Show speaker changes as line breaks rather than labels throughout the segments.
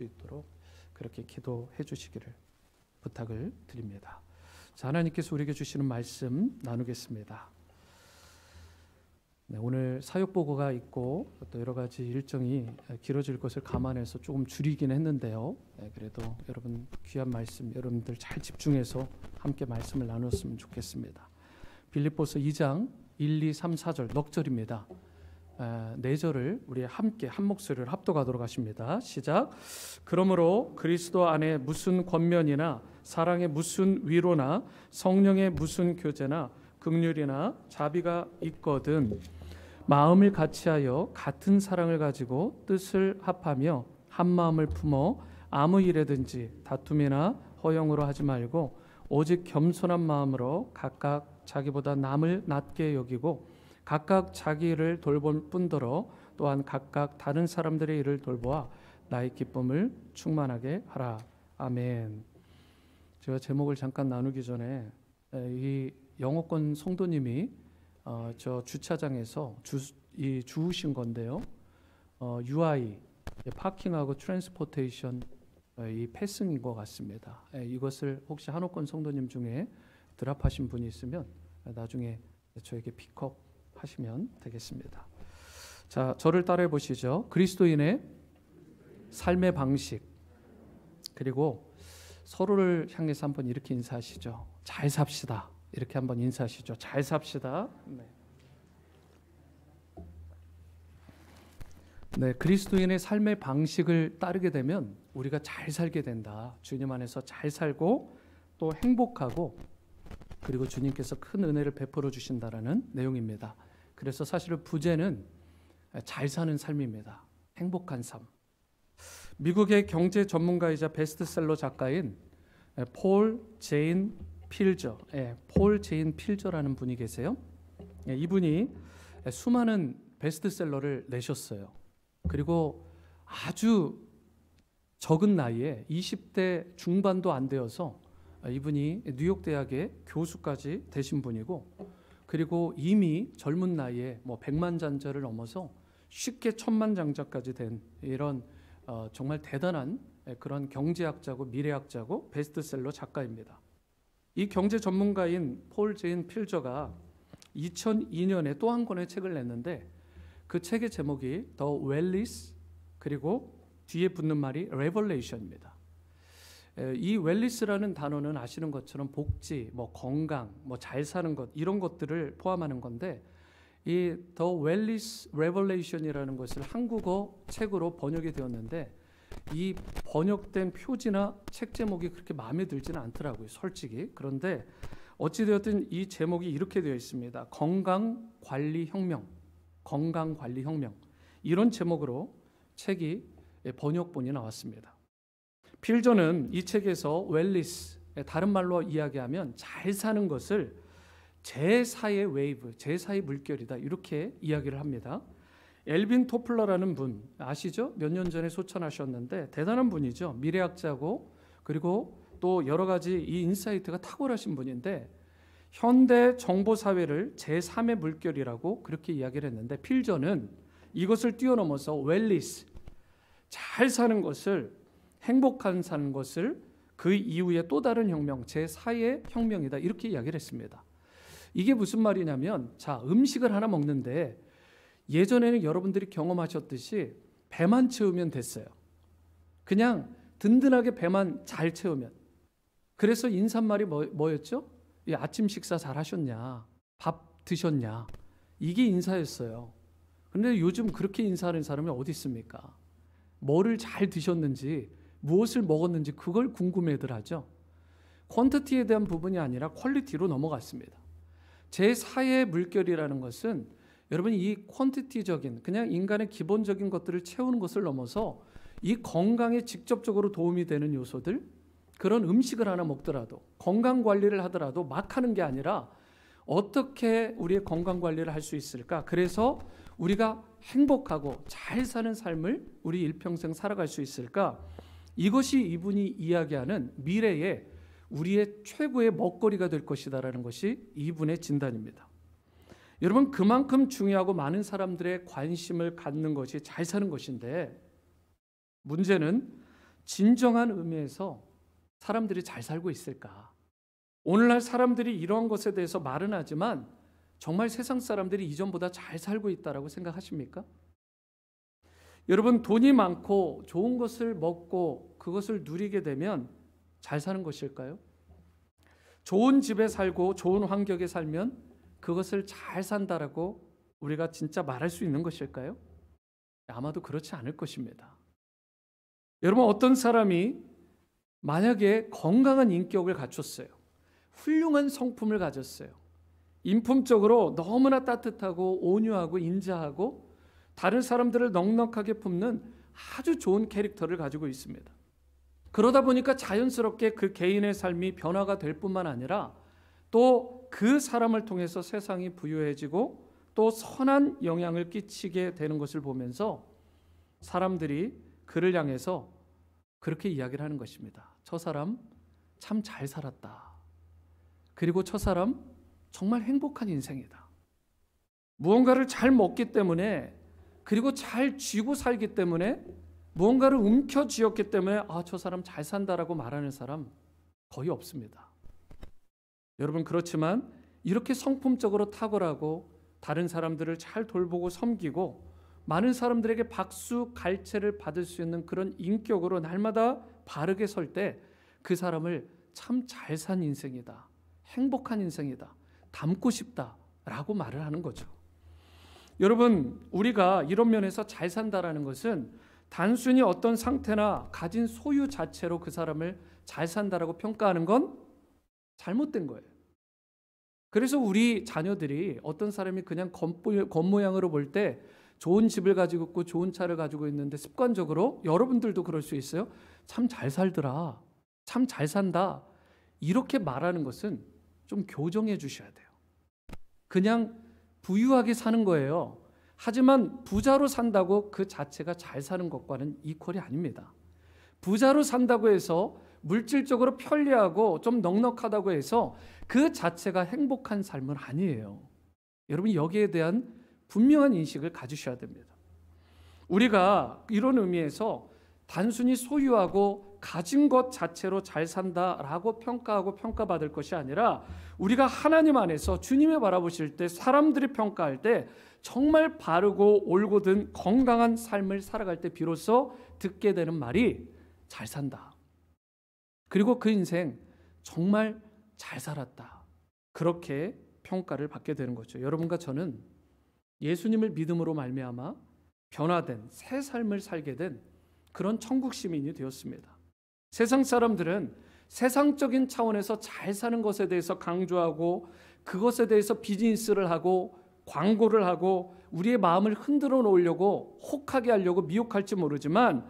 있도록 그렇게 기도해 주시기를 부탁을 드립니다. 자, 하나님께서 우리에게 주시는 말씀 나누겠습니다. 네, 오늘 사역보고가 있고 또 여러 가지 일정이 길어질 것을 감안해서 조금 줄이긴 했는데요. 네, 그래도 여러분 귀한 말씀 여러분들 잘 집중해서 함께 말씀을 나눴으면 좋겠습니다. 빌립보서 2장 1, 2, 3, 4절 넉 절입니다. 네 절을 우리 함께 한 목소리를 합독하도록 하십니다. 시작. 그러므로 그리스도 안에 무슨 권면이나 사랑의 무슨 위로나 성령의 무슨 교제나 긍휼이나 자비가 있거든 마음을 같이하여 같은 사랑을 가지고 뜻을 합하며 한 마음을 품어 아무 일에든지 다툼이나 허영으로 하지 말고 오직 겸손한 마음으로 각각 자기보다 남을 낮게 여기고 각각 자기 일을 돌볼 뿐더러 또한 각각 다른 사람들의 일을 돌보아 나의 기쁨을 충만하게 하라. 아멘. 제가 제목을 잠깐 나누기 전에 이 영어권 성도님이 저 주차장에서 주우신 건데요. UI 파킹하고 트랜스포테이션 이 패싱인 것 같습니다. 이것을 혹시 한옥권 성도님 중에 드랍하신 분이 있으면 나중에 저에게 픽업 하시면 되겠습니다. 자, 저를 따라해 보시죠. 그리스도인의 삶의 방식, 그리고 서로를 향해서 한번 이렇게 인사하시죠. 잘 삽시다. 이렇게 한번 인사하시죠. 잘 삽시다. 네, 그리스도인의 삶의 방식을 따르게 되면 우리가 잘 살게 된다. 주님 안에서 잘 살고 또 행복하고 그리고 주님께서 큰 은혜를 베풀어 주신다라는 내용입니다. 그래서 사실은 부제는 잘 사는 삶입니다. 행복한 삶. 미국의 경제 전문가이자 베스트셀러 작가인 폴 제인 필저, 폴 제인 필저라는 분이 계세요. 이분이 수많은 베스트셀러를 내셨어요. 그리고 아주 적은 나이에 20대 중반도 안 되어서 이분이 뉴욕 대학의 교수까지 되신 분이고, 그리고 이미 젊은 나이에 100만 장자를 넘어서 쉽게 1000만 장자까지 된 이런 정말 대단한 그런 경제학자고 미래학자고 베스트셀러 작가입니다. 이 경제 전문가인 폴 제인 필저가 2002년에 또 한 권의 책을 냈는데 그 책의 제목이 The Wellness, 그리고 뒤에 붙는 말이 Revelation입니다. 이 웰리스라는 단어는 아시는 것처럼 복지, 건강, 잘 사는 것 이런 것들을 포함하는 건데 이 The Wellness Revelation이라는 것을 한국어 책으로 번역이 되었는데 이 번역된 표지나 책 제목이 그렇게 마음에 들지는 않더라고요, 솔직히. 그런데 어찌되었든 이 제목이 이렇게 되어 있습니다. 건강관리혁명, 건강관리혁명 이런 제목으로 책이 번역본이 나왔습니다. 필저는 이 책에서 웰리스, 다른 말로 이야기하면 잘 사는 것을 제4의 웨이브, 제4의 물결이다 이렇게 이야기를 합니다. 엘빈 토플러라는 분 아시죠? 몇 년 전에 소천하셨는데 대단한 분이죠. 미래학자고 그리고 또 여러 가지 이 인사이트가 탁월하신 분인데 현대 정보사회를 제3의 물결이라고 그렇게 이야기를 했는데 필저는 이것을 뛰어넘어서 웰리스, 잘 사는 것을 행복한 사는 것을 그 이후에 또 다른 혁명, 제4의 혁명이다 이렇게 이야기를 했습니다. 이게 무슨 말이냐면 자, 음식을 하나 먹는데 예전에는 여러분들이 경험하셨듯이 배만 채우면 됐어요. 그냥 든든하게 배만 잘 채우면. 그래서 인사말이 뭐였죠? 아침 식사 잘 하셨냐? 밥 드셨냐? 이게 인사였어요. 그런데 요즘 그렇게 인사하는 사람이 어디 있습니까? 뭐를 잘 드셨는지 무엇을 먹었는지 그걸 궁금해들 하죠. 퀀티티에 대한 부분이 아니라 퀄리티로 넘어갔습니다. 제4의 물결이라는 것은 여러분이 이 퀀티티적인 그냥 인간의 기본적인 것들을 채우는 것을 넘어서 이 건강에 직접적으로 도움이 되는 요소들, 그런 음식을 하나 먹더라도 건강관리를 하더라도 막 하는 게 아니라 어떻게 우리의 건강관리를 할 수 있을까? 그래서 우리가 행복하고 잘 사는 삶을 우리 일평생 살아갈 수 있을까? 이것이 이분이 이야기하는 미래의 우리의 최고의 먹거리가 될 것이다라는 것이 이분의 진단입니다. 여러분, 그만큼 중요하고 많은 사람들의 관심을 갖는 것이 잘 사는 것인데 문제는 진정한 의미에서 사람들이 잘 살고 있을까? 오늘날 사람들이 이런 것에 대해서 말은 하지만 정말 세상 사람들이 이전보다 잘 살고 있다라고 생각하십니까? 여러분, 돈이 많고 좋은 것을 먹고 그것을 누리게 되면 잘 사는 것일까요? 좋은 집에 살고 좋은 환경에 살면 그것을 잘 산다라고 우리가 진짜 말할 수 있는 것일까요? 아마도 그렇지 않을 것입니다. 여러분, 어떤 사람이 만약에 건강한 인격을 갖췄어요. 훌륭한 성품을 가졌어요. 인품적으로 너무나 따뜻하고 온유하고 인자하고 다른 사람들을 넉넉하게 품는 아주 좋은 캐릭터를 가지고 있습니다. 그러다 보니까 자연스럽게 그 개인의 삶이 변화가 될 뿐만 아니라 또 그 사람을 통해서 세상이 부유해지고 또 선한 영향을 끼치게 되는 것을 보면서 사람들이 그를 향해서 그렇게 이야기를 하는 것입니다. 저 사람 참 잘 살았다. 그리고 저 사람 정말 행복한 인생이다. 무언가를 잘 먹기 때문에, 그리고 잘 쥐고 살기 때문에, 무언가를 움켜쥐었기 때문에 저 사람 잘 산다라고 말하는 사람 거의 없습니다. 여러분, 그렇지만 이렇게 성품적으로 탁월하고 다른 사람들을 잘 돌보고 섬기고 많은 사람들에게 박수 갈채를 받을 수 있는 그런 인격으로 날마다 바르게 설 때 그 사람을 참 잘 산 인생이다, 행복한 인생이다, 닮고 싶다라고 말을 하는 거죠. 여러분, 우리가 이런 면에서 잘 산다라는 것은 단순히 어떤 상태나 가진 소유 자체로 그 사람을 잘 산다라고 평가하는 건 잘못된 거예요. 그래서 우리 자녀들이 어떤 사람이 그냥 겉모양으로 볼 때 좋은 집을 가지고 있고 좋은 차를 가지고 있는데 습관적으로, 여러분들도 그럴 수 있어요, 참 잘 살더라, 참 잘 산다, 이렇게 말하는 것은 좀 교정해 주셔야 돼요. 그냥 부유하게 사는 거예요. 하지만 부자로 산다고 그 자체가 잘 사는 것과는 이퀄이 아닙니다. 부자로 산다고 해서 물질적으로 편리하고 좀 넉넉하다고 해서 그 자체가 행복한 삶은 아니에요. 여러분, 여기에 대한 분명한 인식을 가지셔야 됩니다. 우리가 이런 의미에서 단순히 소유하고 가진 것 자체로 잘 산다라고 평가하고 평가받을 것이 아니라 우리가 하나님 안에서 주님을 바라보실 때, 사람들이 평가할 때 정말 바르고 올곧은 건강한 삶을 살아갈 때 비로소 듣게 되는 말이 잘 산다. 그리고 그 인생 정말 잘 살았다. 그렇게 평가를 받게 되는 거죠. 여러분과 저는 예수님을 믿음으로 말미암아 변화된 새 삶을 살게 된 그런 천국 시민이 되었습니다. 세상 사람들은 세상적인 차원에서 잘 사는 것에 대해서 강조하고 그것에 대해서 비즈니스를 하고 광고를 하고 우리의 마음을 흔들어 놓으려고, 혹하게 하려고 미혹할지 모르지만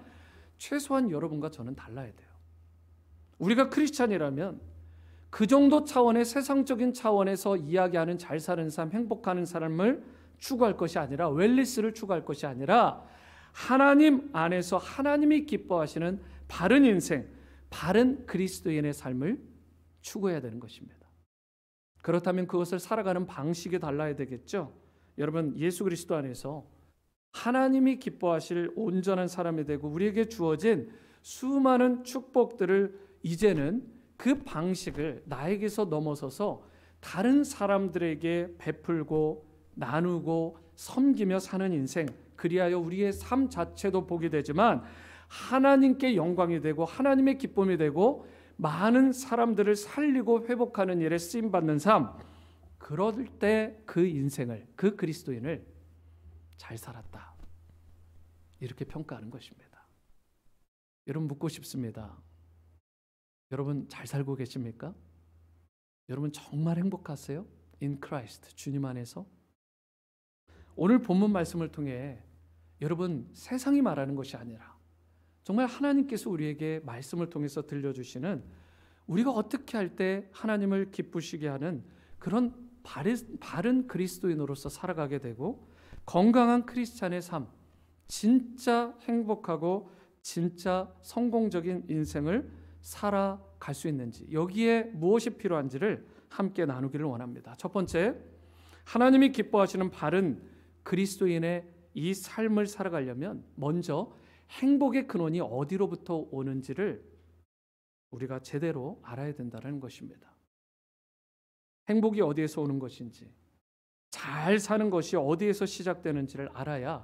최소한 여러분과 저는 달라야 돼요. 우리가 크리스찬이라면 그 정도 차원의 세상적인 차원에서 이야기하는 잘 사는 삶, 행복하는 삶을 추구할 것이 아니라, 웰리스를 추구할 것이 아니라 하나님 안에서 하나님이 기뻐하시는 바른 인생, 바른 그리스도인의 삶을 추구해야 되는 것입니다. 그렇다면 그것을 살아가는 방식이 달라야 되겠죠. 여러분, 예수 그리스도 안에서 하나님이 기뻐하실 온전한 사람이 되고 우리에게 주어진 수많은 축복들을 이제는 그 방식을 나에게서 넘어서서 다른 사람들에게 베풀고 나누고 섬기며 사는 인생, 그리하여 우리의 삶 자체도 복이 되지만 하나님께 영광이 되고 하나님의 기쁨이 되고 많은 사람들을 살리고 회복하는 일에 쓰임받는 삶, 그럴 때 그 인생을, 그 그리스도인을 잘 살았다, 이렇게 평가하는 것입니다. 여러분, 묻고 싶습니다. 여러분 잘 살고 계십니까? 여러분 정말 행복하세요? In Christ, 주님 안에서? 오늘 본문 말씀을 통해 여러분, 세상이 말하는 것이 아니라 정말 하나님께서 우리에게 말씀을 통해서 들려주시는, 우리가 어떻게 할 때 하나님을 기쁘시게 하는 그런 바른 그리스도인으로서 살아가게 되고 건강한 크리스찬의 삶, 진짜 행복하고 진짜 성공적인 인생을 살아갈 수 있는지, 여기에 무엇이 필요한지를 함께 나누기를 원합니다. 첫 번째, 하나님이 기뻐하시는 바른 그리스도인의 이 삶을 살아가려면 먼저 행복의 근원이 어디로부터 오는지를 우리가 제대로 알아야 된다는 것입니다. 행복이 어디에서 오는 것인지, 잘 사는 것이 어디에서 시작되는지를 알아야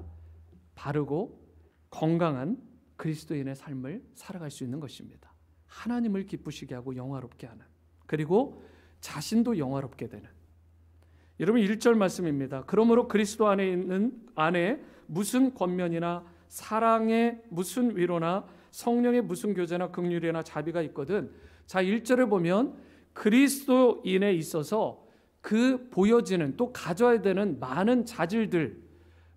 바르고 건강한 그리스도인의 삶을 살아갈 수 있는 것입니다. 하나님을 기쁘시게 하고 영화롭게 하는, 그리고 자신도 영화롭게 되는. 여러분 1절 말씀입니다. 그러므로 그리스도 안에 무슨 권면이나 사랑의 무슨 위로나 성령의 무슨 교제나 긍휼이나 자비가 있거든. 자, 1절에 보면 그리스도인에 있어서 그 보여지는, 또 가져야 되는 많은 자질들,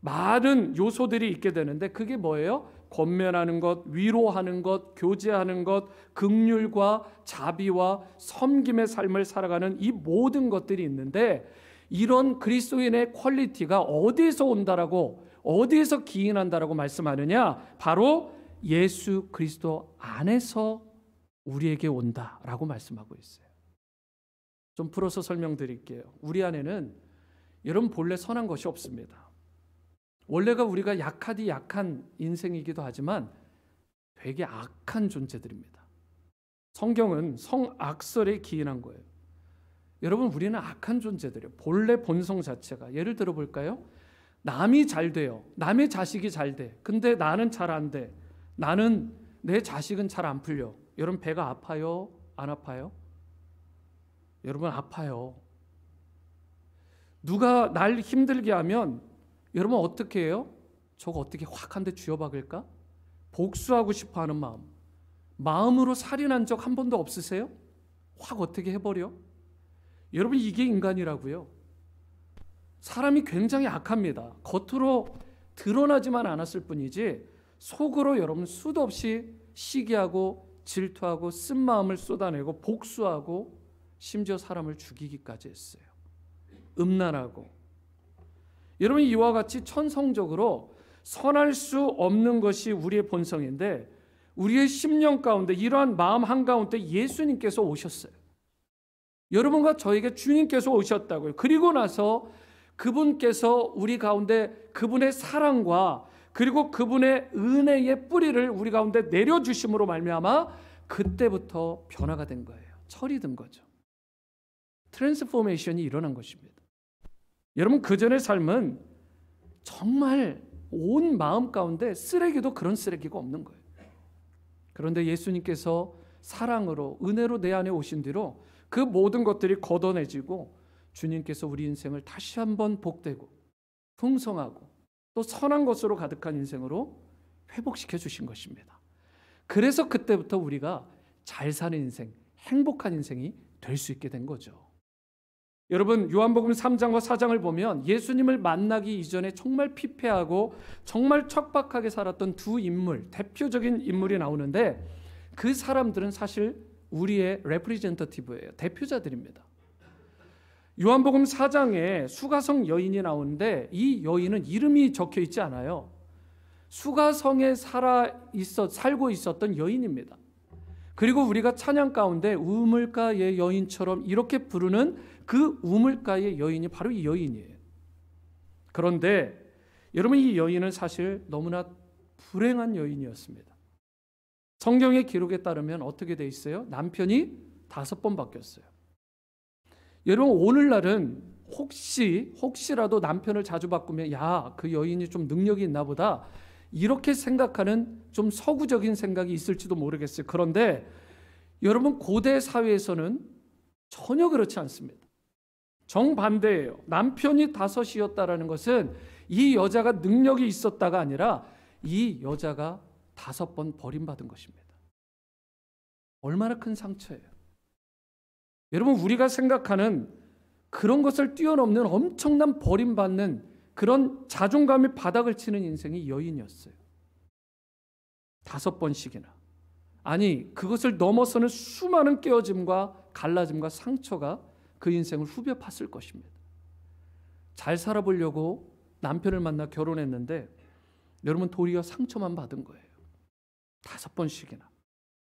많은 요소들이 있게 되는데, 그게 뭐예요? 권면하는 것, 위로하는 것, 교제하는 것, 긍휼과 자비와 섬김의 삶을 살아가는 이 모든 것들이 있는데, 이런 그리스도인의 퀄리티가 어디에서 온다라고, 어디에서 기인한다라고 말씀하느냐? 바로 예수 그리스도 안에서 우리에게 온다라고 말씀하고 있어요. 좀 풀어서 설명드릴게요. 우리 안에는 여러분 본래 선한 것이 없습니다. 원래가 우리가 약하디 약한 인생이기도 하지만 되게 악한 존재들입니다. 성경은 성악설에 기인한 거예요. 여러분, 우리는 악한 존재들이에요. 본래 본성 자체가. 예를 들어 볼까요? 남이 잘 돼요. 남의 자식이 잘 돼. 근데 나는 잘 안 돼. 나는, 내 자식은 잘 안 풀려. 여러분, 배가 아파요? 안 아파요? 여러분, 아파요. 누가 날 힘들게 하면 여러분 어떻게 해요? 저거 어떻게 확 한 대 쥐어박을까? 복수하고 싶어 하는 마음. 마음으로 살인한 적 한 번도 없으세요? 확 어떻게 해버려? 여러분, 이게 인간이라고요. 사람이 굉장히 악합니다. 겉으로 드러나지만 않았을 뿐이지 속으로 여러분 수도 없이 시기하고 질투하고 쓴 마음을 쏟아내고 복수하고 심지어 사람을 죽이기까지 했어요. 음란하고. 여러분, 이와 같이 천성적으로 선할 수 없는 것이 우리의 본성인데, 우리의 심령 가운데 이러한 마음 한가운데 예수님께서 오셨어요. 여러분과 저에게 주님께서 오셨다고요. 그리고 나서 그분께서 우리 가운데 그분의 사랑과 그리고 그분의 은혜의 뿌리를 우리 가운데 내려주심으로 말미암아 그때부터 변화가 된 거예요. 철이 든 거죠. 트랜스포메이션이 일어난 것입니다. 여러분, 그전의 삶은 정말 온 마음 가운데 쓰레기도 그런 쓰레기가 없는 거예요. 그런데 예수님께서 사랑으로 은혜로 내 안에 오신 뒤로 그 모든 것들이 걷어내지고 주님께서 우리 인생을 다시 한번 복되고 풍성하고 또 선한 것으로 가득한 인생으로 회복시켜 주신 것입니다. 그래서 그때부터 우리가 잘 사는 인생, 행복한 인생이 될 수 있게 된 거죠. 여러분, 요한복음 3장과 4장을 보면 예수님을 만나기 이전에 정말 피폐하고 정말 척박하게 살았던 두 인물, 대표적인 인물이 나오는데, 그 사람들은 사실 우리의 레프리젠터티브예요. 대표자들입니다. 요한복음 4장에 수가성 여인이 나오는데, 이 여인은 이름이 적혀 있지 않아요. 수가성에 살고 있었던 여인입니다. 그리고 우리가 찬양 가운데 우물가의 여인처럼 이렇게 부르는 그 우물가의 여인이 바로 이 여인이에요. 그런데 여러분, 이 여인은 사실 너무나 불행한 여인이었습니다. 성경의 기록에 따르면 어떻게 돼 있어요? 남편이 5번 바뀌었어요. 여러분, 오늘날은 혹시라도 남편을 자주 바꾸면 야, 그 여인이 좀 능력이 있나 보다, 이렇게 생각하는 좀 서구적인 생각이 있을지도 모르겠어요. 그런데 여러분, 고대 사회에서는 전혀 그렇지 않습니다. 정반대예요. 남편이 5이었다라는 것은 이 여자가 능력이 있었다가 아니라 이 여자가 5번 버림받은 것입니다. 얼마나 큰 상처예요. 여러분, 우리가 생각하는 그런 것을 뛰어넘는 엄청난 버림받는 그런 자존감이 바닥을 치는 인생이 여인이었어요. 5번씩이나. 아니, 그것을 넘어서는 수많은 깨어짐과 갈라짐과 상처가 그 인생을 후벼 팠을 것입니다. 잘 살아보려고 남편을 만나 결혼했는데 여러분, 도리어 상처만 받은 거예요. 5번씩이나.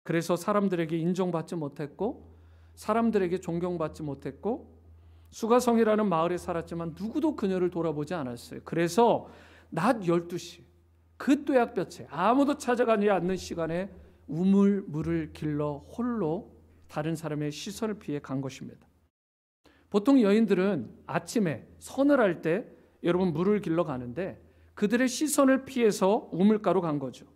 그래서 사람들에게 인정받지 못했고, 사람들에게 존경받지 못했고, 수가성이라는 마을에 살았지만 누구도 그녀를 돌아보지 않았어요. 그래서 낮 12시 그 뙤약볕에 아무도 찾아가지 않는 시간에 우물물을 길러 홀로 다른 사람의 시선을 피해 간 것입니다. 보통 여인들은 아침에 서늘할 때 여러분 물을 길러 가는데 그들의 시선을 피해서 우물가로 간 거죠.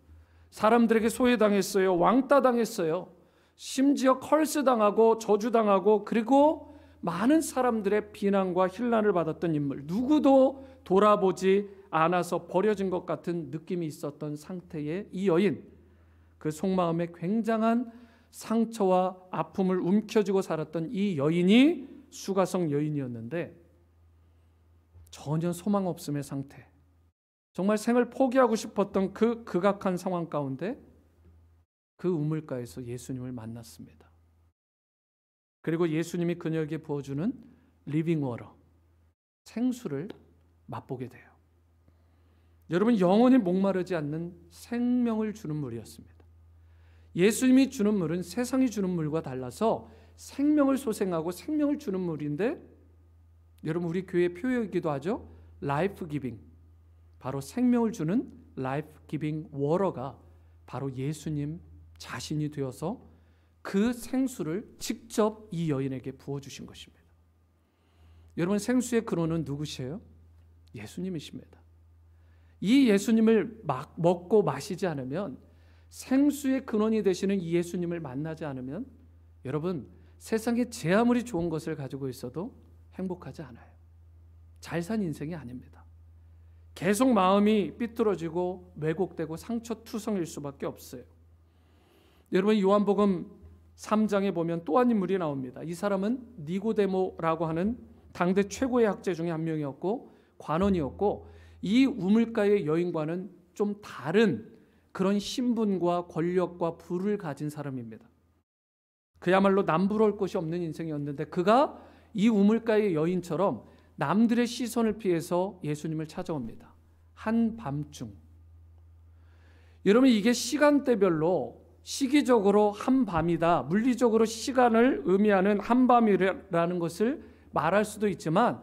사람들에게 소외당했어요. 왕따당했어요. 심지어 컬스당하고 저주당하고 그리고 많은 사람들의 비난과 힐난을 받았던 인물, 누구도 돌아보지 않아서 버려진 것 같은 느낌이 있었던 상태의 이 여인, 그 속마음에 굉장한 상처와 아픔을 움켜쥐고 살았던 이 여인이 수가성 여인이었는데 전혀 소망 없음의 상태, 정말 생을 포기하고 싶었던 그 극악한 상황 가운데 그 우물가에서 예수님을 만났습니다. 그리고 예수님이 그녀에게 부어주는 리빙 워터, 생수를 맛보게 돼요. 여러분, 영원히 목마르지 않는 생명을 주는 물이었습니다. 예수님이 주는 물은 세상이 주는 물과 달라서 생명을 소생하고 생명을 주는 물인데, 여러분, 우리 교회 표어이기도 하죠. 라이프 기빙, 바로 생명을 주는 라이프 기빙 워터가 바로 예수님 자신이 되어서 그 생수를 직접 이 여인에게 부어주신 것입니다. 여러분, 생수의 근원은 누구시에요? 예수님이십니다. 이 예수님을 막 먹고 마시지 않으면, 생수의 근원이 되시는 이 예수님을 만나지 않으면 여러분, 세상에 제 아무리 좋은 것을 가지고 있어도 행복하지 않아요. 잘 산 인생이 아닙니다. 계속 마음이 삐뚤어지고 왜곡되고 상처투성일 수밖에 없어요. 여러분, 요한복음 3장에 보면 또 한 인물이 나옵니다. 이 사람은 니고데모라고 하는 당대 최고의 학자 중에 한 명이었고 관원이었고, 이 우물가의 여인과는 좀 다른 그런 신분과 권력과 부를 가진 사람입니다. 그야말로 남부러울 것이 없는 인생이었는데, 그가 이 우물가의 여인처럼 남들의 시선을 피해서 예수님을 찾아옵니다. 한밤중. 여러분, 이게 시간대별로 시기적으로 한밤이다, 물리적으로 시간을 의미하는 한밤이라는 것을 말할 수도 있지만,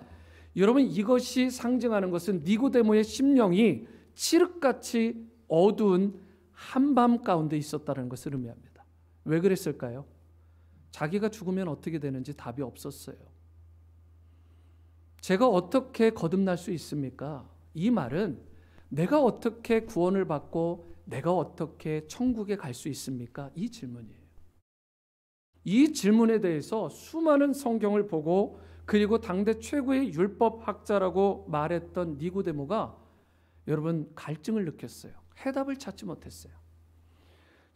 여러분, 이것이 상징하는 것은 니고데모의 심령이 칠흑같이 어두운 한밤 가운데 있었다는 것을 의미합니다. 왜 그랬을까요? 자기가 죽으면 어떻게 되는지 답이 없었어요. 제가 어떻게 거듭날 수 있습니까? 이 말은 내가 어떻게 구원을 받고 내가 어떻게 천국에 갈 수 있습니까? 이 질문이에요. 이 질문에 대해서 수많은 성경을 보고, 그리고 당대 최고의 율법학자라고 말했던 니고데모가 여러분 갈증을 느꼈어요. 해답을 찾지 못했어요.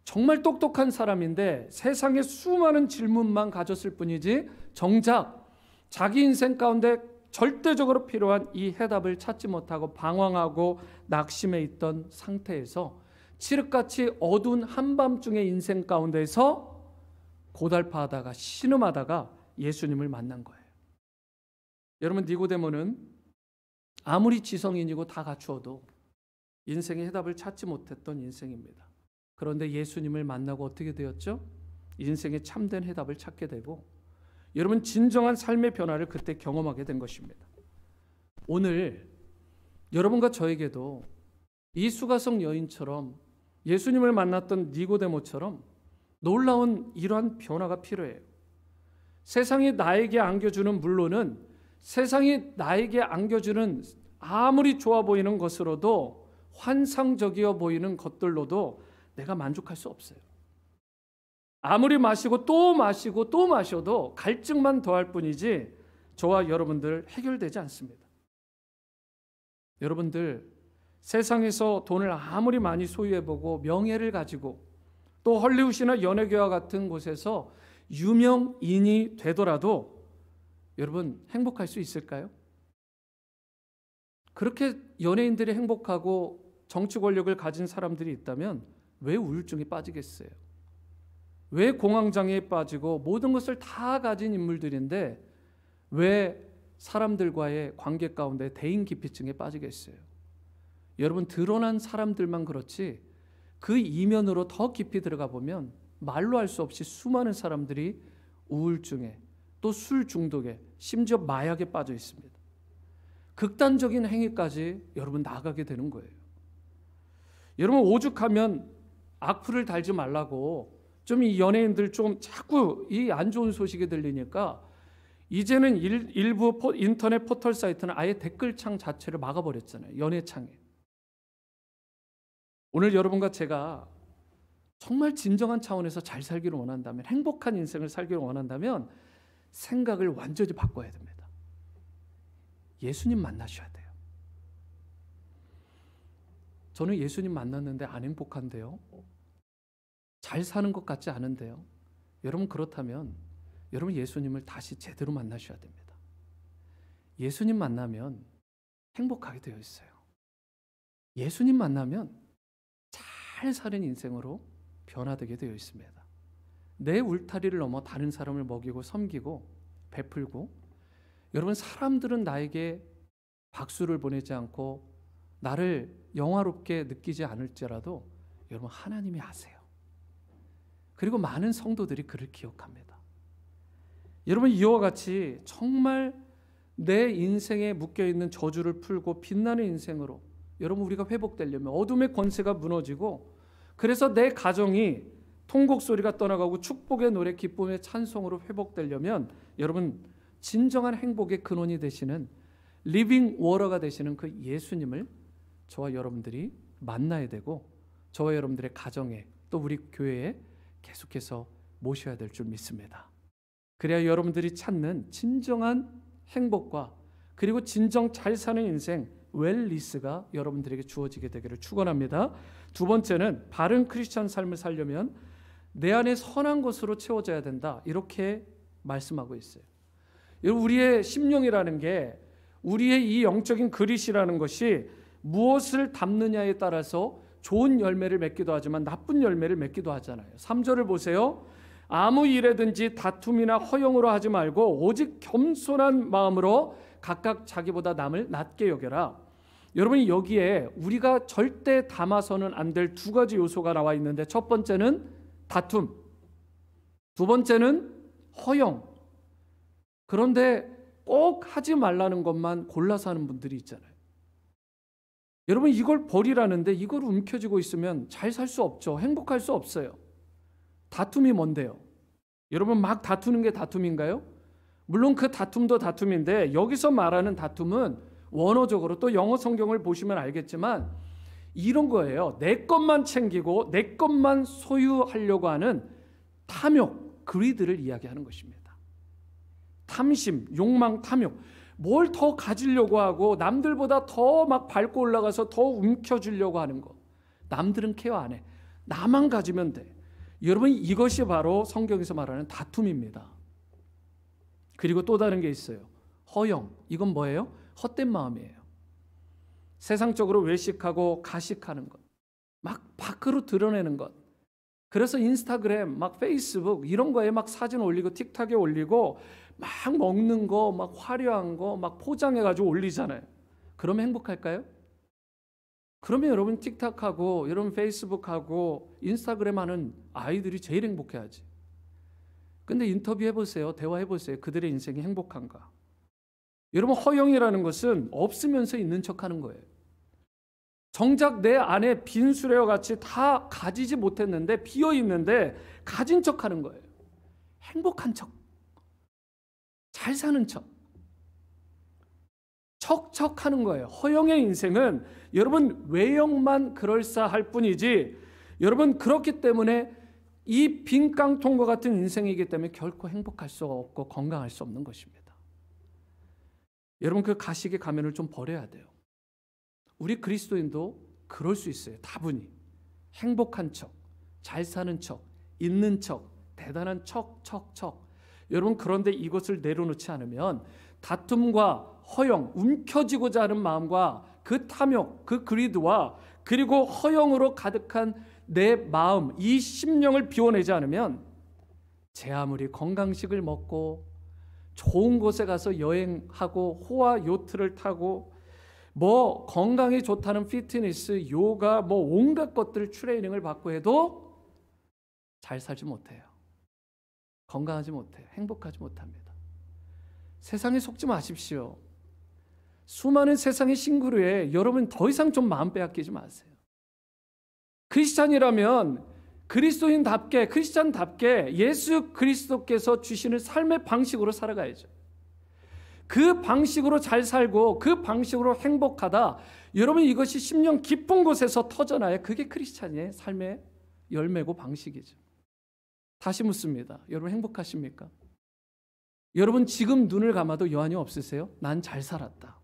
정말 똑똑한 사람인데 세상에 수많은 질문만 가졌을 뿐이지 정작 자기 인생 가운데 절대적으로 필요한 이 해답을 찾지 못하고 방황하고 낙심해 있던 상태에서 칠흑같이 어두운 한밤중의 인생 가운데서 고달파하다가 신음하다가 예수님을 만난 거예요. 여러분, 니고데모는 아무리 지성인이고 다 갖추어도 인생의 해답을 찾지 못했던 인생입니다. 그런데 예수님을 만나고 어떻게 되었죠? 인생의 참된 해답을 찾게 되고, 여러분, 진정한 삶의 변화를 그때 경험하게 된 것입니다. 오늘 여러분과 저에게도 이 수가성 여인처럼, 예수님을 만났던 니고데모처럼 놀라운 이러한 변화가 필요해요. 세상이 나에게 안겨주는 물로는, 세상이 나에게 안겨주는 아무리 좋아 보이는 것으로도, 환상적이어 보이는 것들로도 내가 만족할 수 없어요. 아무리 마시고 또 마시고 또 마셔도 갈증만 더할 뿐이지 저와 여러분들 해결되지 않습니다. 여러분들, 세상에서 돈을 아무리 많이 소유해보고 명예를 가지고 또 헐리우드나 연예계와 같은 곳에서 유명인이 되더라도 여러분, 행복할 수 있을까요? 그렇게 연예인들이 행복하고 정치 권력을 가진 사람들이 있다면 왜 우울증에 빠지겠어요? 왜 공황장애에 빠지고 모든 것을 다 가진 인물들인데 왜 사람들과의 관계 가운데 대인기피증에 빠지겠어요? 여러분, 드러난 사람들만 그렇지 그 이면으로 더 깊이 들어가 보면 말로 할 수 없이 수많은 사람들이 우울증에, 또 술 중독에, 심지어 마약에 빠져 있습니다. 극단적인 행위까지 여러분 나가게 되는 거예요. 여러분 오죽하면 악플을 달지 말라고 좀 이 연예인들 좀 자꾸 이 안 좋은 소식이 들리니까 이제는 일부 인터넷 포털 사이트는 아예 댓글창 자체를 막아버렸잖아요. 연애창에. 오늘 여러분과 제가 정말 진정한 차원에서 잘 살기를 원한다면, 행복한 인생을 살기를 원한다면 생각을 완전히 바꿔야 됩니다. 예수님 만나셔야 돼요. 저는 예수님 만났는데 안 행복한데요. 잘 사는 것 같지 않은데요. 여러분 그렇다면 여러분 예수님을 다시 제대로 만나셔야 됩니다. 예수님 만나면 행복하게 되어 있어요. 예수님 만나면 잘 사는 인생으로 변화되게 되어 있습니다. 내 울타리를 넘어 다른 사람을 먹이고 섬기고 베풀고, 여러분 사람들은 나에게 박수를 보내지 않고 나를 영화롭게 느끼지 않을지라도 여러분 하나님이 아세요. 그리고 많은 성도들이 그를 기억합니다. 여러분 이와 같이 정말 내 인생에 묶여있는 저주를 풀고 빛나는 인생으로 여러분 우리가 회복되려면, 어둠의 권세가 무너지고 그래서 내 가정이 통곡 소리가 떠나가고 축복의 노래, 기쁨의 찬송으로 회복되려면 여러분 진정한 행복의 근원이 되시는 리빙 워터가 되시는 그 예수님을 저와 여러분들이 만나야 되고, 저와 여러분들의 가정에 또 우리 교회에 계속해서 모셔야 될 줄 믿습니다. 그래야 여러분들이 찾는 진정한 행복과 그리고 진정 잘 사는 인생, 웰리스가 여러분들에게 주어지게 되기를 축원합니다. 두 번째는 바른 크리스찬 삶을 살려면 내 안에 선한 것으로 채워져야 된다, 이렇게 말씀하고 있어요. 여러분 우리의 심령이라는 게, 우리의 이 영적인 그릇이라는 것이 무엇을 담느냐에 따라서 좋은 열매를 맺기도 하지만 나쁜 열매를 맺기도 하잖아요. 3절을 보세요. 아무 일에든지 다툼이나 허용으로 하지 말고 오직 겸손한 마음으로 각각 자기보다 남을 낮게 여겨라. 여러분 여기에 우리가 절대 담아서는 안 될 두 가지 요소가 나와 있는데, 첫 번째는 다툼, 두 번째는 허용. 그런데 꼭 하지 말라는 것만 골라서 하는 분들이 있잖아요. 여러분 이걸 버리라는데 이걸 움켜쥐고 있으면 잘 살 수 없죠. 행복할 수 없어요. 다툼이 뭔데요? 여러분 막 다투는 게 다툼인가요? 물론 그 다툼도 다툼인데, 여기서 말하는 다툼은 원어적으로, 또 영어 성경을 보시면 알겠지만 이런 거예요. 내 것만 챙기고 내 것만 소유하려고 하는 탐욕, 그리드를 이야기하는 것입니다. 탐심, 욕망, 탐욕. 뭘 더 가지려고 하고 남들보다 더 막 밟고 올라가서 더 움켜쥐려고 하는 거. 남들은 케어 안 해. 나만 가지면 돼. 여러분 이것이 바로 성경에서 말하는 다툼입니다. 그리고 또 다른 게 있어요. 허영. 이건 뭐예요? 헛된 마음이에요. 세상적으로 외식하고 가식하는 것, 막 밖으로 드러내는 것. 그래서 인스타그램, 막 페이스북 이런 거에 막 사진 올리고 틱톡에 올리고 막 먹는 거, 막 화려한 거 막 포장해가지고 올리잖아요. 그러면 행복할까요? 그러면 여러분 틱톡하고 여러분 페이스북하고 인스타그램 하는 아이들이 제일 행복해하지. 근데 인터뷰해보세요. 대화해보세요. 그들의 인생이 행복한가? 여러분 허영이라는 것은 없으면서 있는 척하는 거예요. 정작 내 안에 빈 수레와 같이 다 가지지 못했는데, 비어있는데 가진 척하는 거예요. 행복한 척, 잘 사는 척, 척척하는 거예요. 허영의 인생은 여러분 외형만 그럴싸할 뿐이지, 여러분 그렇기 때문에 이 빈 깡통과 같은 인생이기 때문에 결코 행복할 수 없고 건강할 수 없는 것입니다. 여러분 그 가식의 가면을 좀 버려야 돼요. 우리 그리스도인도 그럴 수 있어요. 다분히 행복한 척, 잘 사는 척, 있는 척, 대단한 척. 여러분 그런데 이것을 내려놓지 않으면 다툼과 허영, 움켜쥐고자 하는 마음과 그 탐욕, 그 그리드와 그리고 허영으로 가득한 내 마음, 이 심령을 비워내지 않으면 제 아무리 건강식을 먹고 좋은 곳에 가서 여행하고 호화 요트를 타고 뭐 건강에 좋다는 피트니스, 요가, 뭐 온갖 것들 트레이닝을 받고 해도 잘 살지 못해요. 건강하지 못해요. 행복하지 못합니다. 세상에 속지 마십시오. 수많은 세상의 신구류에 여러분 더 이상 좀 마음 빼앗기지 마세요. 크리스찬이라면 그리스도인답게, 크리스찬답게 예수 그리스도께서 주시는 삶의 방식으로 살아가야죠. 그 방식으로 잘 살고 그 방식으로 행복하다. 여러분, 이것이 심령 깊은 곳에서 터져나야 그게 크리스찬의 삶의 열매고 방식이죠. 다시 묻습니다. 여러분 행복하십니까? 여러분 지금 눈을 감아도 여한이 없으세요? 난 잘 살았다.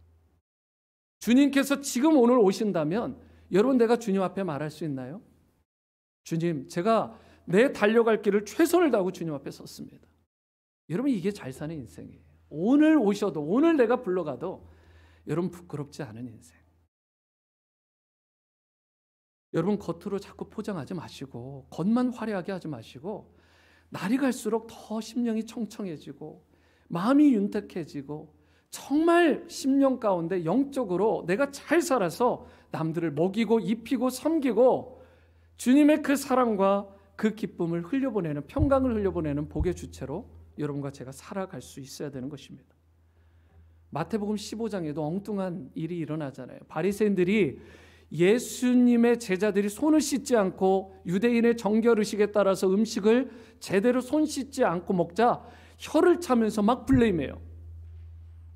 주님께서 지금 오늘 오신다면 여러분, 내가 주님 앞에 말할 수 있나요? 주님, 제가 내 달려갈 길을 최선을 다하고 주님 앞에 섰습니다. 여러분, 이게 잘 사는 인생이에요. 오늘 오셔도, 오늘 내가 불러가도 여러분 부끄럽지 않은 인생. 여러분 겉으로 자꾸 포장하지 마시고, 겉만 화려하게 하지 마시고, 날이 갈수록 더 심령이 청청해지고 마음이 윤택해지고 정말 심령 가운데 영적으로 내가 잘 살아서 남들을 먹이고 입히고 섬기고 주님의 그 사랑과 그 기쁨을 흘려보내는, 평강을 흘려보내는 복의 주체로 여러분과 제가 살아갈 수 있어야 되는 것입니다. 마태복음 15장에도 엉뚱한 일이 일어나잖아요. 바리새인들이 예수님의 제자들이 손을 씻지 않고 유대인의 정결의식에 따라서 음식을 제대로 손 씻지 않고 먹자 혀를 차면서 막 블레임해요.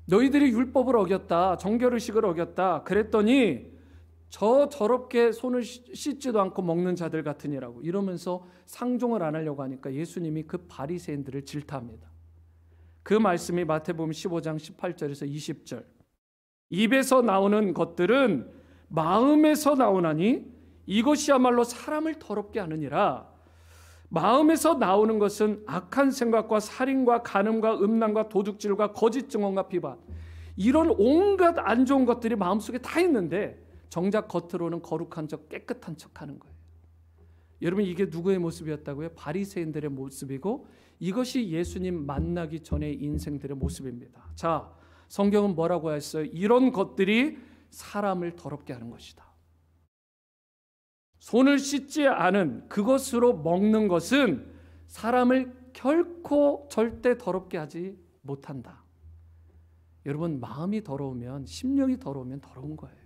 너희들이 율법을 어겼다, 정결의식을 어겼다. 그랬더니 저렇게 손을 씻지도 않고 먹는 자들 같으니라고 이러면서 상종을 안 하려고 하니까 예수님이 그 바리새인들을 질타합니다. 그 말씀이 마태복음 15장 18절에서 20절. 입에서 나오는 것들은 마음에서 나오나니 이것이야말로 사람을 더럽게 하느니라. 마음에서 나오는 것은 악한 생각과 살인과 간음과 음란과 도둑질과 거짓 증언과 비방, 이런 온갖 안 좋은 것들이 마음속에 다 있는데 정작 겉으로는 거룩한 척, 깨끗한 척하는 거예요. 여러분, 이게 누구의 모습이었다고요? 바리새인들의 모습이고 이것이 예수님 만나기 전의 인생들의 모습입니다. 자, 성경은 뭐라고 했어요? 이런 것들이 사람을 더럽게 하는 것이다. 손을 씻지 않은 그것으로 먹는 것은 사람을 결코 절대 더럽게 하지 못한다. 여러분, 마음이 더러우면, 심령이 더러우면 더러운 거예요.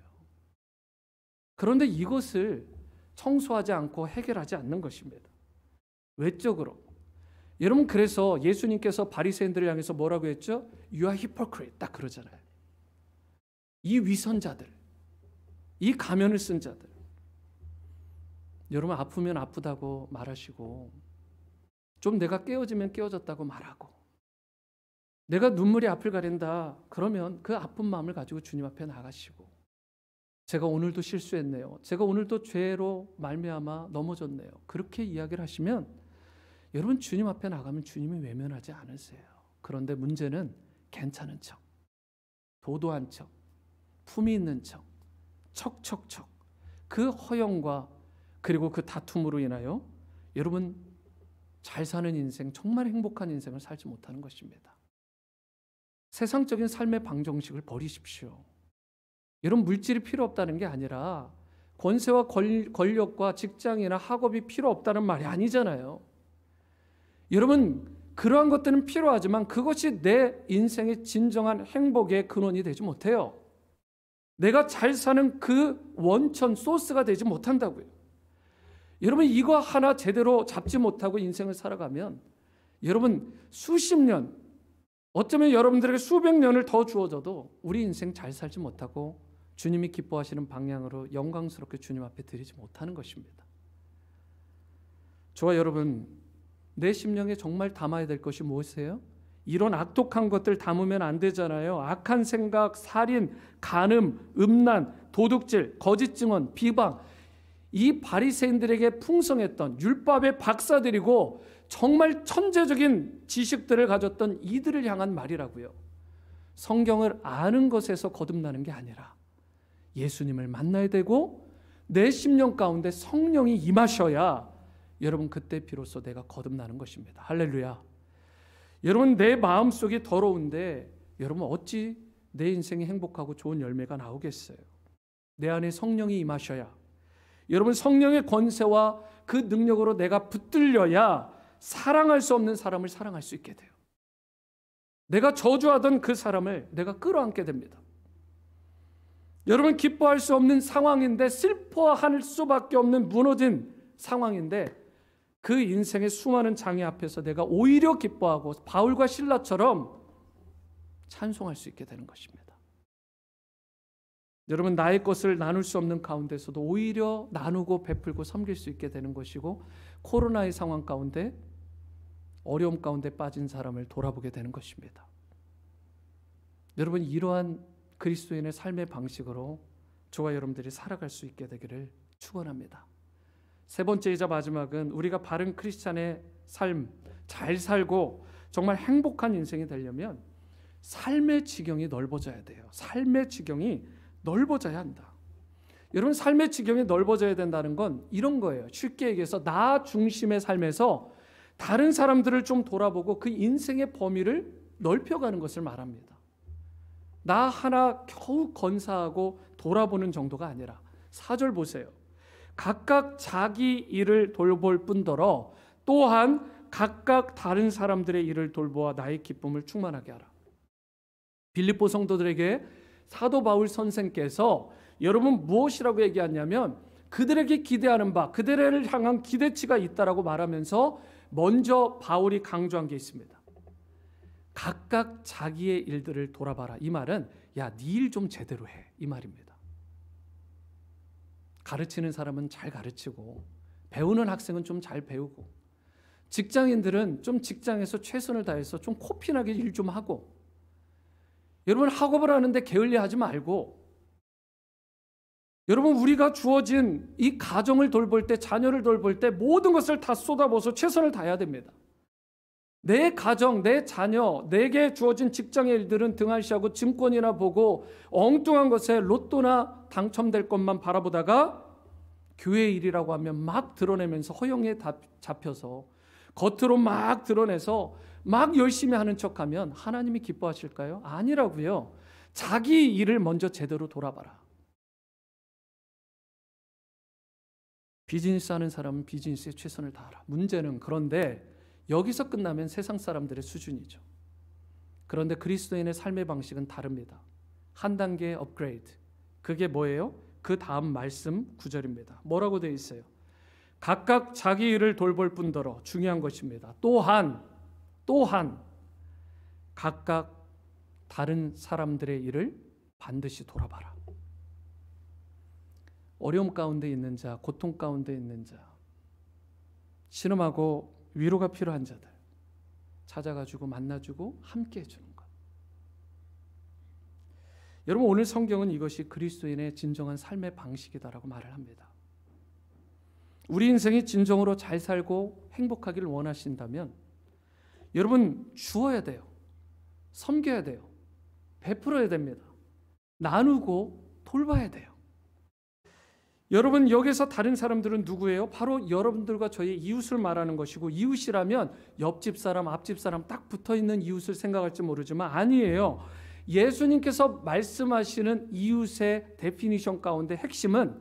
그런데 이것을 청소하지 않고 해결하지 않는 것입니다. 외적으로. 여러분, 그래서 예수님께서 바리새인들을 향해서 뭐라고 했죠? You are hypocrite, 딱 그러잖아요. 이 위선자들, 이 가면을 쓴 자들. 여러분, 아프면 아프다고 말하시고, 좀 내가 깨어지면 깨어졌다고 말하고, 내가 눈물이 앞을 가린다 그러면 그 아픈 마음을 가지고 주님 앞에 나가시고, 제가 오늘도 실수했네요, 제가 오늘도 죄로 말미암아 넘어졌네요, 그렇게 이야기를 하시면 여러분, 주님 앞에 나가면 주님이 외면하지 않으세요. 그런데 문제는 괜찮은 척, 도도한 척, 품이 있는 척, 척척척, 그 허영과 그리고 그 다툼으로 인하여 여러분 잘 사는 인생, 정말 행복한 인생을 살지 못하는 것입니다. 세상적인 삶의 방정식을 버리십시오. 여러분, 물질이 필요 없다는 게 아니라 권세와 권력과 직장이나 학업이 필요 없다는 말이 아니잖아요. 여러분, 그러한 것들은 필요하지만 그것이 내 인생의 진정한 행복의 근원이 되지 못해요. 내가 잘 사는 그 원천, 소스가 되지 못한다고요. 여러분, 이거 하나 제대로 잡지 못하고 인생을 살아가면 여러분 수십 년, 어쩌면 여러분들에게 수백 년을 더 주어져도 우리 인생 잘 살지 못하고 주님이 기뻐하시는 방향으로 영광스럽게 주님 앞에 드리지 못하는 것입니다. 저와 여러분, 내 심령에 정말 담아야 될 것이 무엇이에요? 이런 악독한 것들 담으면 안 되잖아요. 악한 생각, 살인, 간음, 음란, 도둑질, 거짓 증언, 비방, 이 바리새인들에게 풍성했던 율법의 박사들이고 정말 천재적인 지식들을 가졌던 이들을 향한 말이라고요. 성경을 아는 것에서 거듭나는 게 아니라 예수님을 만나야 되고 내 심령 가운데 성령이 임하셔야 여러분, 그때 비로소 내가 거듭나는 것입니다. 할렐루야. 여러분, 내 마음속이 더러운데 여러분 어찌 내 인생이 행복하고 좋은 열매가 나오겠어요? 내 안에 성령이 임하셔야, 여러분 성령의 권세와 그 능력으로 내가 붙들려야 사랑할 수 없는 사람을 사랑할 수 있게 돼요. 내가 저주하던 그 사람을 내가 끌어안게 됩니다. 여러분 기뻐할 수 없는 상황인데, 슬퍼할 수밖에 없는 무너진 상황인데, 그 인생의 수많은 장애 앞에서 내가 오히려 기뻐하고 바울과 실라처럼 찬송할 수 있게 되는 것입니다. 여러분, 나의 것을 나눌 수 없는 가운데서도 오히려 나누고 베풀고 섬길 수 있게 되는 것이고, 코로나의 상황 가운데 어려움 가운데 빠진 사람을 돌아보게 되는 것입니다. 여러분, 이러한 그리스도인의 삶의 방식으로 저와 여러분들이 살아갈 수 있게 되기를 축원합니다. 세 번째이자 마지막은, 우리가 바른 크리스찬의 삶, 잘 살고 정말 행복한 인생이 되려면 삶의 지경이 넓어져야 돼요. 삶의 지경이 넓어져야 한다. 여러분, 삶의 지경이 넓어져야 된다는 건 이런 거예요. 쉽게 얘기해서 나 중심의 삶에서 다른 사람들을 좀 돌아보고 그 인생의 범위를 넓혀가는 것을 말합니다. 나 하나 겨우 건사하고 돌아보는 정도가 아니라, 4절 보세요. 각각 자기 일을 돌볼 뿐더러 또한 각각 다른 사람들의 일을 돌보아 나의 기쁨을 충만하게 하라. 빌립보 성도들에게 사도 바울 선생께서 여러분 무엇이라고 얘기하냐면, 그들에게 기대하는 바, 그들을 향한 기대치가 있다라고 말하면서 먼저 바울이 강조한 게 있습니다. 각각 자기의 일들을 돌아봐라. 이 말은 야, 네 일 좀 제대로 해, 이 말입니다. 가르치는 사람은 잘 가르치고, 배우는 학생은 좀 잘 배우고, 직장인들은 좀 직장에서 최선을 다해서 좀 코피나게 일 좀 하고, 여러분 학업을 하는데 게을리하지 말고, 여러분 우리가 주어진 이 가정을 돌볼 때, 자녀를 돌볼 때 모든 것을 다 쏟아부어서 최선을 다해야 됩니다. 내 가정, 내 자녀, 내게 주어진 직장의 일들은 등한시하고 증권이나 보고 엉뚱한 것에 로또나 당첨될 것만 바라보다가, 교회 일이라고 하면 막 드러내면서 허영에 잡혀서 겉으로 막 드러내서 막 열심히 하는 척하면 하나님이 기뻐하실까요? 아니라고요. 자기 일을 먼저 제대로 돌아봐라. 비즈니스 하는 사람은 비즈니스에 최선을 다하라. 문제는, 그런데 여기서 끝나면 세상 사람들의 수준이죠. 그런데 그리스도인의 삶의 방식은 다릅니다. 한 단계 업그레이드. 그게 뭐예요? 그 다음 말씀 9절입니다. 뭐라고 되어 있어요? 각각 자기 일을 돌볼 뿐더러, 중요한 것입니다. 또한 각각 다른 사람들의 일을 반드시 돌아봐라. 어려움 가운데 있는 자, 고통 가운데 있는 자, 신음하고 위로가 필요한 자들 찾아가지고 만나주고 함께 해주는 것. 여러분, 오늘 성경은 이것이 그리스도인의 진정한 삶의 방식이다라고 말을 합니다. 우리 인생이 진정으로 잘 살고 행복하기를 원하신다면 여러분, 주어야 돼요. 섬겨야 돼요. 베풀어야 됩니다. 나누고 돌봐야 돼요. 여러분, 여기서 다른 사람들은 누구예요? 바로 여러분들과 저의 이웃을 말하는 것이고, 이웃이라면 옆집 사람, 앞집 사람 딱 붙어있는 이웃을 생각할지 모르지만 아니에요. 예수님께서 말씀하시는 이웃의 데피니션 가운데 핵심은,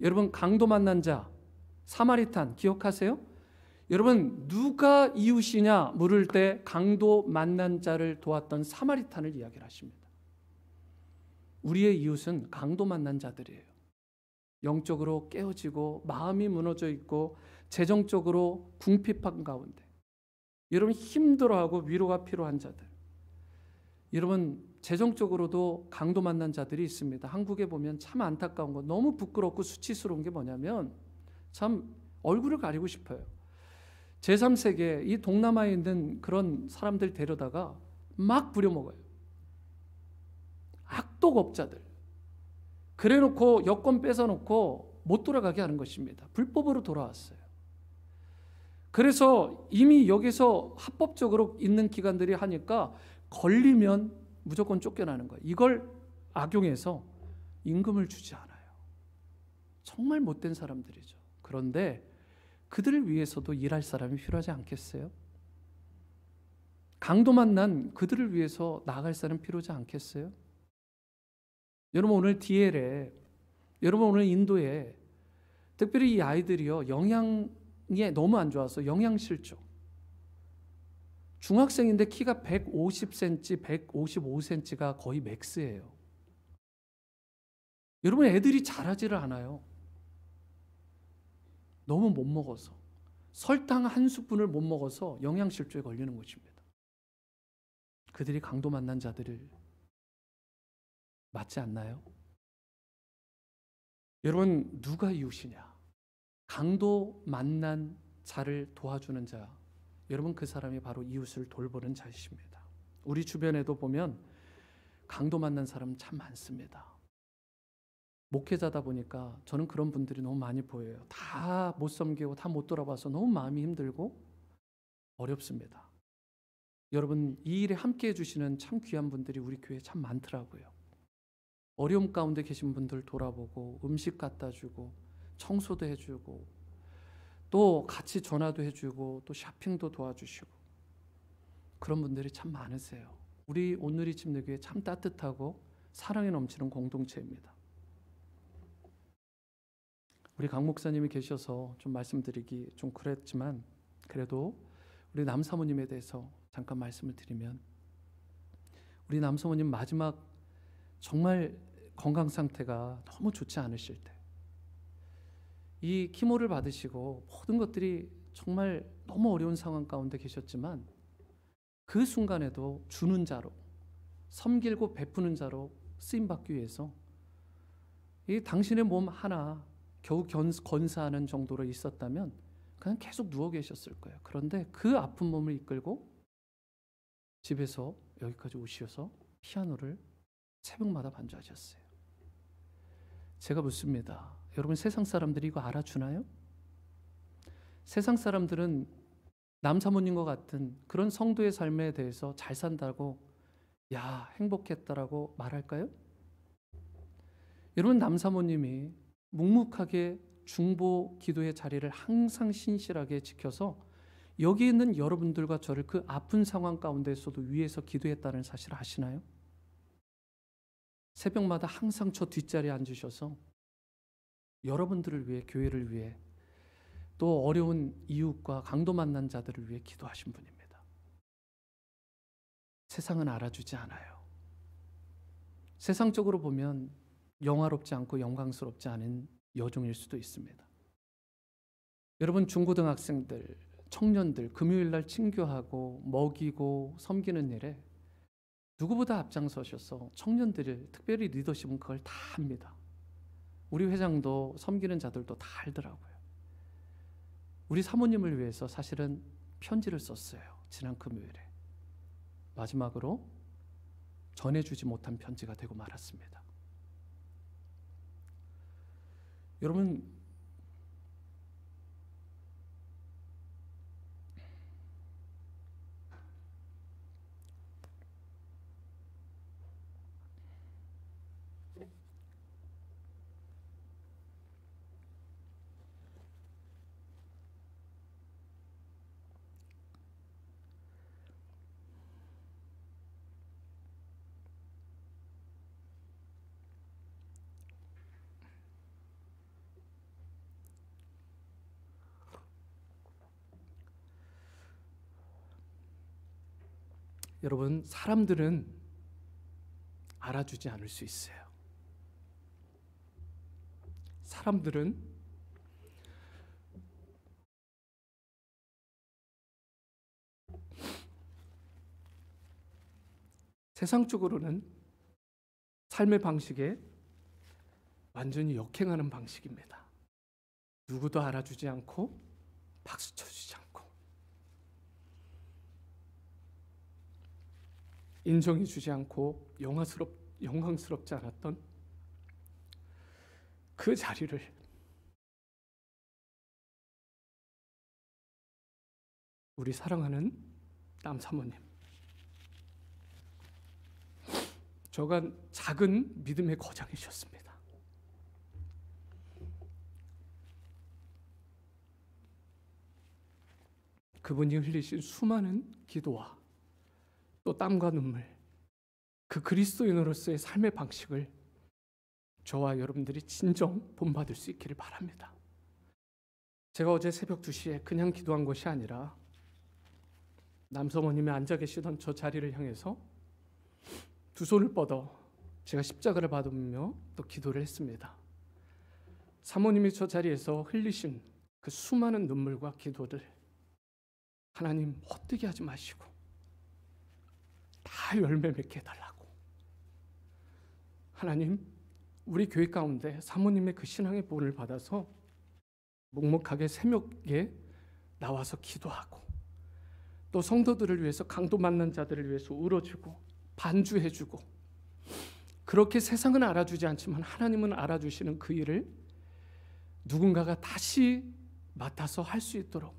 여러분 강도 만난 자, 사마리탄 기억하세요? 여러분, 누가 이웃이냐 물을 때 강도 만난 자를 도왔던 사마리탄을 이야기를 하십니다. 우리의 이웃은 강도 만난 자들이에요. 영적으로 깨어지고 마음이 무너져 있고 재정적으로 궁핍한 가운데, 여러분 힘들어하고 위로가 필요한 자들, 여러분 재정적으로도 강도 만난 자들이 있습니다. 한국에 보면 참 안타까운 거, 너무 부끄럽고 수치스러운 게 뭐냐면, 참 얼굴을 가리고 싶어요. 제3세계 이 동남아에 있는 그런 사람들 데려다가 막 부려먹어요. 악독업자들. 그래놓고 여권 뺏어놓고 못 돌아가게 하는 것입니다. 불법으로 돌아왔어요. 그래서 이미 여기서 합법적으로 있는 기관들이 하니까 걸리면 무조건 쫓겨나는 거예요. 이걸 악용해서 임금을 주지 않아요. 정말 못된 사람들이죠. 그런데 그들을 위해서도 일할 사람이 필요하지 않겠어요? 강도 만난 그들을 위해서 나아갈 사람 필요하지 않겠어요? 여러분, 오늘 DL에, 여러분 오늘 인도에 특별히 이 아이들이요, 영양이 너무 안 좋아서 영양실조. 중학생인데 키가 150cm, 155cm가 거의 맥스예요. 여러분, 애들이 자라지를 않아요. 너무 못 먹어서. 설탕 한 스푼을 못 먹어서 영양실조에 걸리는 것입니다. 그들이 강도 만난 자들을 맞지 않나요? 여러분, 누가 이웃이냐? 강도 만난 자를 도와주는 자, 여러분, 그 사람이 바로 이웃을 돌보는 자이십니다. 우리 주변에도 보면 강도 만난 사람 참 많습니다. 목회자다 보니까 저는 그런 분들이 너무 많이 보여요. 다 못 섬기고 다 못 돌아봐서 너무 마음이 힘들고 어렵습니다. 여러분, 이 일에 함께 해주시는 참 귀한 분들이 우리 교회에 참 많더라고요. 어려움 가운데 계신 분들 돌아보고 음식 갖다 주고 청소도 해주고 또 같이 전화도 해주고 또 쇼핑도 도와주시고 그런 분들이 참 많으세요. 우리 오늘이 침례교회 참 따뜻하고 사랑이 넘치는 공동체입니다. 우리 강 목사님이 계셔서 좀 말씀드리기 좀 그랬지만 그래도 우리 남사모님에 대해서 잠깐 말씀을 드리면, 우리 남사모님 마지막 정말 건강 상태가 너무 좋지 않으실 때, 이 키모를 받으시고 모든 것들이 정말 너무 어려운 상황 가운데 계셨지만 그 순간에도 주는 자로, 섬기고 베푸는 자로 쓰임받기 위해서 이 당신의 몸 하나 겨우 건사하는 정도로 있었다면 그냥 계속 누워 계셨을 거예요. 그런데 그 아픈 몸을 이끌고 집에서 여기까지 오셔서 피아노를 새벽마다 반주하셨어요. 제가 묻습니다. 여러분, 세상 사람들이 이거 알아주나요? 세상 사람들은 남사모님과 같은 그런 성도의 삶에 대해서 잘 산다고, 야, 행복했다라고 말할까요? 여러분, 남사모님이 묵묵하게 중보 기도의 자리를 항상 신실하게 지켜서 여기 있는 여러분들과 저를 그 아픈 상황 가운데서도 위에서 기도했다는 사실을 아시나요? 새벽마다 항상 저 뒷자리에 앉으셔서 여러분들을 위해, 교회를 위해, 또 어려운 이웃과 강도 만난 자들을 위해 기도하신 분입니다. 세상은 알아주지 않아요. 세상적으로 보면 영화롭지 않고 영광스럽지 않은 여종일 수도 있습니다. 여러분, 중고등학생들, 청년들 금요일날 친교하고 먹이고 섬기는 일에 누구보다 앞장서셔서 청년들을, 특별히 리더십은 그걸 다 합니다. 우리 회장도 섬기는 자들도 다 알더라고요. 우리 사모님을 위해서 사실은 편지를 썼어요. 지난 금요일에. 마지막으로 전해주지 못한 편지가 되고 말았습니다. 여러분, 여러분, 사람들은 알아주지 않을 수 있어요. 사람들은 세상적으로는 삶의 방식에 완전히 역행하는 방식입니다. 누구도 알아주지 않고 박수 쳐주지 않고 인정해주지 않고 영광스럽지 않았던 그 자리를 우리 사랑하는 남사모님, 저간 작은 믿음의 거장이셨습니다. 그분이 흘리신 수많은 기도와 또 땀과 눈물, 그 그리스도인으로서의 삶의 방식을 저와 여러분들이 진정 본받을 수 있기를 바랍니다. 제가 어제 새벽 2시에 그냥 기도한 것이 아니라 남성모님이 앉아 계시던 저 자리를 향해서 두 손을 뻗어 제가 십자가를 받으며 또 기도를 했습니다. 사모님이 저 자리에서 흘리신 그 수많은 눈물과 기도들 하나님 헛되게 하지 마시고 다 열매 맺게 해달라고. 하나님, 우리 교회 가운데 사모님의 그 신앙의 본을 받아서 묵묵하게 새벽에 나와서 기도하고 또 성도들을 위해서 강도 맞는 자들을 위해서 울어주고 반주해주고 그렇게 세상은 알아주지 않지만 하나님은 알아주시는 그 일을 누군가가 다시 맡아서 할 수 있도록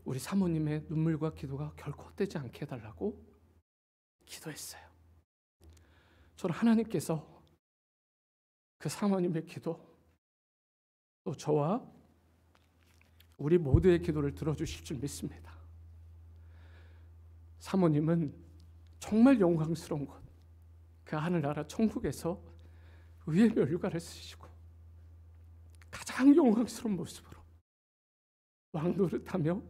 우리 사모님의 눈물과 기도가 결코 헛되지 않게 해달라고 기도했어요. 저는 하나님께서 그 사모님의 기도 또 저와 우리 모두의 기도를 들어주실 줄 믿습니다. 사모님은 정말 영광스러운 것, 그 하늘나라 천국에서 의의 멸류관을 쓰시고 가장 영광스러운 모습으로 왕노릇하며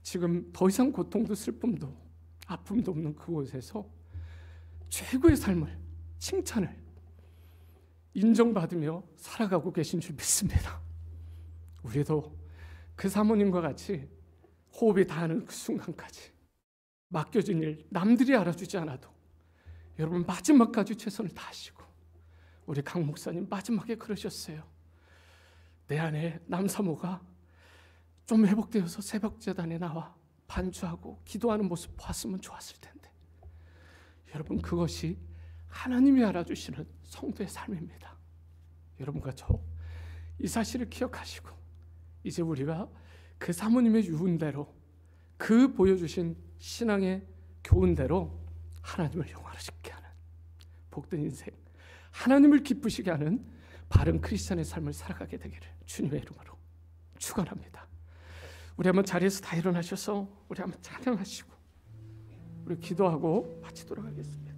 지금 더 이상 고통도 슬픔도 아픔도 없는 그곳에서 최고의 삶을, 칭찬을 인정받으며 살아가고 계신 줄 믿습니다. 우리도 그 사모님과 같이 호흡이 닿는 그 순간까지 맡겨진 일 남들이 알아주지 않아도 여러분 마지막까지 최선을 다하시고, 우리 강 목사님 마지막에 그러셨어요. 내 안에 남사모가 좀 회복되어서 새벽 제단에 나와 반주하고 기도하는 모습 봤으면 좋았을 텐데. 여러분, 그것이 하나님이 알아주시는 성도의 삶입니다. 여러분과 저 이 사실을 기억하시고 이제 우리가 그 사모님의 유훈대로, 그 보여주신 신앙의 교훈대로 하나님을 영화롭게 하는 복된 인생, 하나님을 기쁘시게 하는 바른 크리스찬의 삶을 살아가게 되기를 주님의 이름으로 축원합니다. 우리 한번 자리에서 다 일어나셔서 우리 한번 찬양하시고 우리 기도하고 마치도록 하겠습니다.